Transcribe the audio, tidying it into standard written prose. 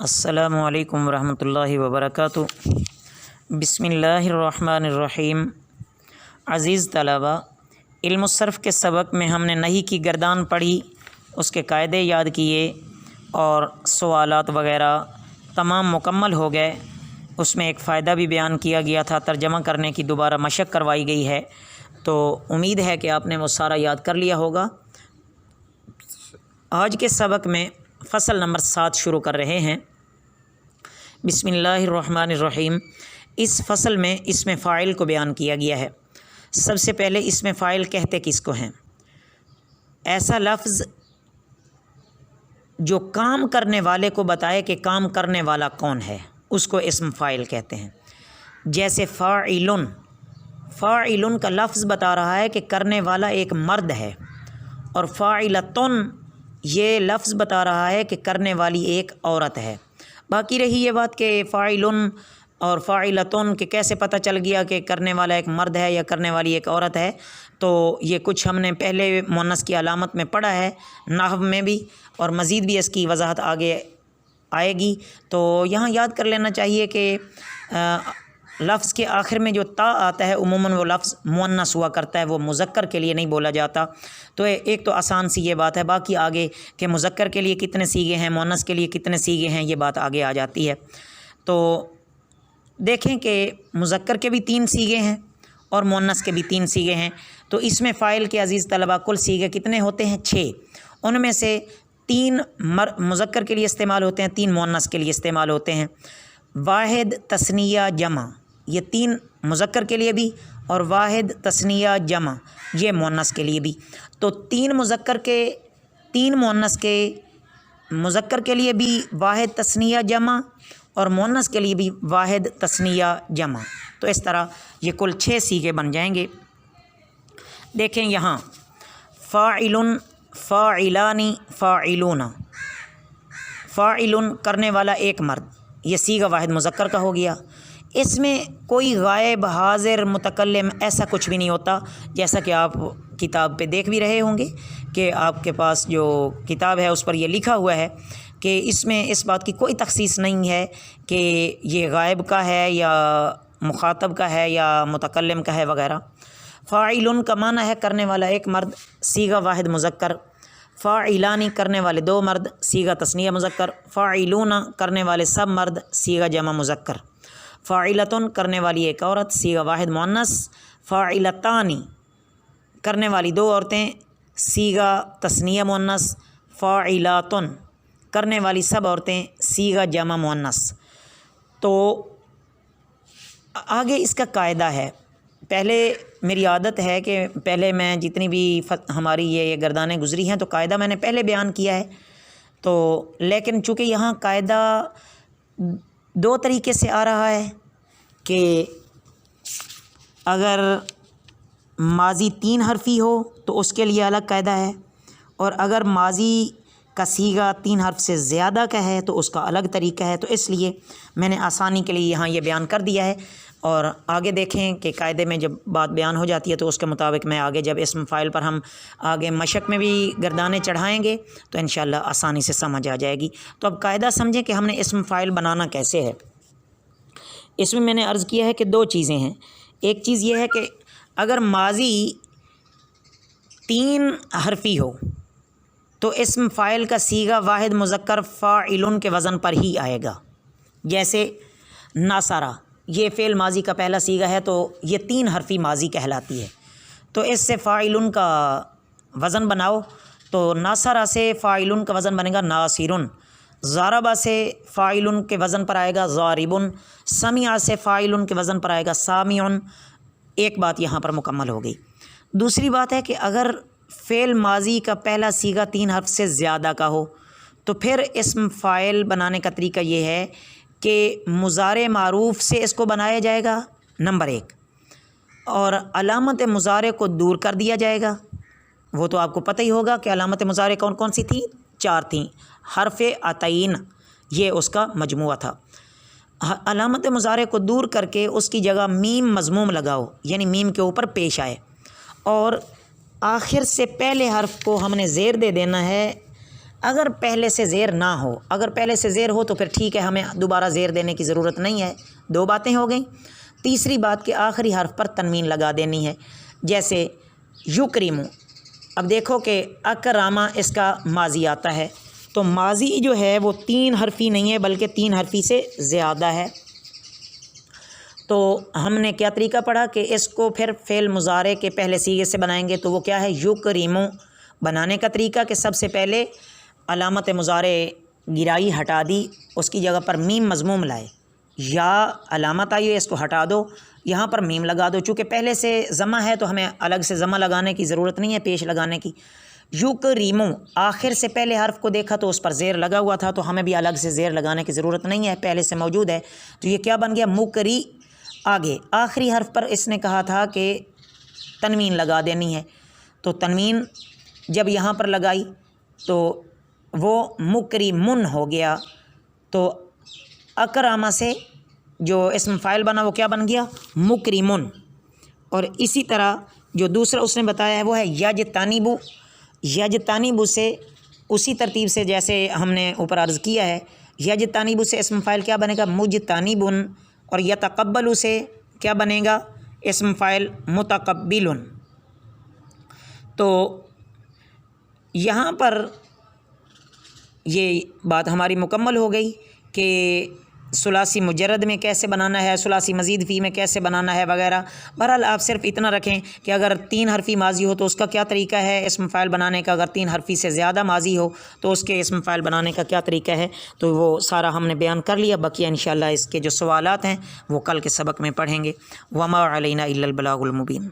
السلام علیکم ورحمۃ اللہ وبرکاتہ۔ بسم اللہ الرحمن الرحیم۔ عزیز طلباء، علم الصرف کے سبق میں ہم نے نحو کی گردان پڑھی، اس کے قاعدے یاد کیے اور سوالات وغیرہ تمام مکمل ہو گئے۔ اس میں ایک فائدہ بھی بیان کیا گیا تھا، ترجمہ کرنے کی دوبارہ مشق کروائی گئی ہے، تو امید ہے کہ آپ نے وہ سارا یاد کر لیا ہوگا۔ آج کے سبق میں فصل نمبر 7 شروع کر رہے ہیں۔ بسم اللہ الرحمن الرحیم۔ اس فصل میں اسم فاعل کو بیان کیا گیا ہے۔ سب سے پہلے اسم فاعل کہتے کس کو ہیں؟ ایسا لفظ جو کام کرنے والے کو بتائے کہ کام کرنے والا کون ہے، اس کو اسم فاعل کہتے ہیں۔ جیسے فاعلن، فاعلن کا لفظ بتا رہا ہے کہ کرنے والا ایک مرد ہے، اور فاعلتن یہ لفظ بتا رہا ہے کہ کرنے والی ایک عورت ہے۔ باقی رہی یہ بات کہ فاعلن اور فاعلتن کہ کیسے پتہ چل گیا کہ کرنے والا ایک مرد ہے یا کرنے والی ایک عورت ہے، تو یہ کچھ ہم نے پہلے مؤنث کی علامت میں پڑھا ہے، نحو میں بھی، اور مزید بھی اس کی وضاحت آگے آئے گی۔ تو یہاں یاد کر لینا چاہیے کہ لفظ کے آخر میں جو تا آتا ہے عموماً وہ لفظ مؤنث ہوا کرتا ہے، وہ مذکر کے لیے نہیں بولا جاتا۔ تو ایک تو آسان سی یہ بات ہے، باقی آگے کہ مذکر کے لیے کتنے صیغے ہیں، مؤنث کے لیے کتنے صیغے ہیں، یہ بات آگے آ جاتی ہے۔ تو دیکھیں کہ مذکر کے بھی 3 صیغے ہیں اور مؤنث کے بھی 3 صیغے ہیں۔ تو اس میں فاعل کے عزیز طلباء کل صیغے کتنے ہوتے ہیں؟ 6۔ ان میں سے 3 مذکر کے لیے استعمال ہوتے ہیں، 3 مؤنث کے لیے استعمال ہوتے ہیں۔ واحد، تثنیہ، جمع، یہ 3 مذکر کے لیے بھی، اور واحد، تثنیہ، جمع یہ مؤنث کے لیے بھی۔ تو 3 مذکر کے 3 مؤنث کے، مذکر کے لیے بھی واحد، تثنیہ، جمع، اور مؤنث کے لیے بھی واحد، تثنیہ، جمع۔ تو اس طرح یہ کل 6 صیغے بن جائیں گے۔ دیکھیں یہاں فاعلن، فاعلانی، فاعلون۔ فاعلن کرنے والا ایک مرد، یہ صیغہ واحد مذکر کا ہو گیا۔ اس میں کوئی غائب، حاضر، متکلم ایسا کچھ بھی نہیں ہوتا، جیسا کہ آپ کتاب پہ دیکھ بھی رہے ہوں گے کہ آپ کے پاس جو کتاب ہے اس پر یہ لکھا ہوا ہے کہ اس میں اس بات کی کوئی تخصیص نہیں ہے کہ یہ غائب کا ہے یا مخاطب کا ہے یا متکلم کا ہے وغیرہ۔ فاعلن کا معنی ہے کرنے والا ایک مرد، صیغہ واحد مذکر۔ فاعلانی کرنے والے 2 مرد، صیغہ تثنیہ مذکر۔ فاعلون کرنے والے سب مرد، صیغہ جمع مذکر۔ فاعلتن کرنے والی ایک عورت، صیغہ واحد مؤنث۔ فاعلتانی کرنے والی 2 عورتیں، صیغہ تثنیہ مؤنث۔ فاعلاتن کرنے والی سب عورتیں، صیغہ جمع مؤنث۔ تو آگے اس کا قاعدہ ہے۔ پہلے میری عادت ہے کہ پہلے میں جتنی بھی ہماری یہ گردانیں گزری ہیں تو قاعدہ میں نے پہلے بیان کیا ہے، تو لیکن چونکہ یہاں قاعدہ 2 طریقے سے آ رہا ہے کہ اگر ماضی 3 حرفی ہو تو اس کے لیے الگ قاعدہ ہے، اور اگر ماضی کا صیغہ 3 حرف سے زیادہ کا ہے تو اس کا الگ طریقہ ہے۔ تو اس لیے میں نے آسانی کے لیے یہاں یہ بیان کر دیا ہے، اور آگے دیکھیں کہ قاعدے میں جب بات بیان ہو جاتی ہے تو اس کے مطابق میں آگے جب اسم فاعل پر ہم آگے مشق میں بھی گردانے چڑھائیں گے تو انشاءاللہ آسانی سے سمجھ آ جائے گی۔ تو اب قاعدہ سمجھیں کہ ہم نے اسم فاعل بنانا کیسے ہے۔ اس میں نے عرض کیا ہے کہ 2 چیزیں ہیں۔ ایک چیز یہ ہے کہ اگر ماضی 3 حرفی ہو تو اسم فاعل کا صیغہ واحد مذکر فاعلن کے وزن پر ہی آئے گا۔ جیسے ناصرہ، یہ فعل ماضی کا پہلا صیغہ ہے تو یہ 3 حرفی ماضی کہلاتی ہے، تو اس سے فاعلن کا وزن بناؤ تو ناصرہ سے فاعلن کا وزن بنے گا ناصرن۔ ضربہ سے فاعلن کے وزن پر آئے گا ضاربن۔ سمع سے فاعلن کے وزن پر آئے گا سامعن۔ ایک بات یہاں پر مکمل ہو گئی۔ دوسری بات ہے کہ اگر فعل ماضی کا پہلا صیغہ 3 حرف سے زیادہ کا ہو تو پھر اسم فاعل بنانے کا طریقہ یہ ہے کہ مضارع معروف سے اس کو بنایا جائے گا، نمبر 1، اور علامت مضارع کو دور کر دیا جائے گا۔ وہ تو آپ کو پتہ ہی ہوگا کہ علامت مضارع کون کون سی تھیں؟ 4 تھیں۔ حرف عطین یہ اس کا مجموعہ تھا۔ علامت مضارع کو دور کر کے اس کی جگہ میم مضموم لگاؤ، یعنی میم کے اوپر پیش آئے، اور آخر سے پہلے حرف کو ہم نے زیر دے دینا ہے اگر پہلے سے زیر نہ ہو، اگر پہلے سے زیر ہو تو پھر ٹھیک ہے، ہمیں دوبارہ زیر دینے کی ضرورت نہیں ہے۔ دو باتیں ہو گئیں۔ تیسری بات کہ آخری حرف پر تنوین لگا دینی ہے، جیسے یکرمو۔ اب دیکھو کہ اکرامہ اس کا ماضی آتا ہے، تو ماضی جو ہے وہ 3 حرفی نہیں ہے بلکہ 3 حرفی سے زیادہ ہے۔ تو ہم نے کیا طریقہ پڑھا کہ اس کو پھر فعل مضارع کے پہلے صیغے سے بنائیں گے، تو وہ کیا ہے، یکرمو۔ بنانے کا طریقہ کہ سب سے پہلے علامت مضارع گرائی ہٹا دی، اس کی جگہ پر میم مضموم لائے، یا علامت آئی ہے اس کو ہٹا دو، یہاں پر میم لگا دو۔ چونکہ پہلے سے ضمہ ہے تو ہمیں الگ سے ضمہ لگانے کی ضرورت نہیں ہے، پیش لگانے کی۔ یکرمو، آخر سے پہلے حرف کو دیکھا تو اس پر زیر لگا ہوا تھا، تو ہمیں بھی الگ سے زیر لگانے کی ضرورت نہیں ہے، پہلے سے موجود ہے۔ تو یہ کیا بن گیا، مکری۔ آگے آخری حرف پر اس نے کہا تھا کہ تنوین لگا دینی ہے، تو تنوین جب یہاں پر لگائی تو وہ مکرمن ہو گیا۔ تو اکرامہ سے جو اسم فاعل بنا وہ کیا بن گیا، مکرمن۔ اور اسی طرح جو دوسرا اس نے بتایا ہے وہ ہے یجتنبو۔ یجتنبو سے اسی ترتیب سے جیسے ہم نے اوپر عرض کیا ہے، یجتنبو سے اسم فاعل کیا بنے گا، مجتنبن، اور یتقبل سے کیا بنے گا، اسم فاعل متقبل۔ تو یہاں پر یہ بات ہماری مکمل ہو گئی کہ ثلاثی مجرد میں کیسے بنانا ہے، ثلاثی مزید فی میں کیسے بنانا ہے وغیرہ۔ بہرحال آپ صرف اتنا رکھیں کہ اگر 3 حرفی ماضی ہو تو اس کا کیا طریقہ ہے اسم فاعل بنانے کا، اگر 3 حرفی سے زیادہ ماضی ہو تو اس کے اسم فاعل بنانے کا کیا طریقہ ہے، تو وہ سارا ہم نے بیان کر لیا۔ بقیہ انشاءاللہ اس کے جو سوالات ہیں وہ کل کے سبق میں پڑھیں گے۔ وما علینا الا البلاغ المبین۔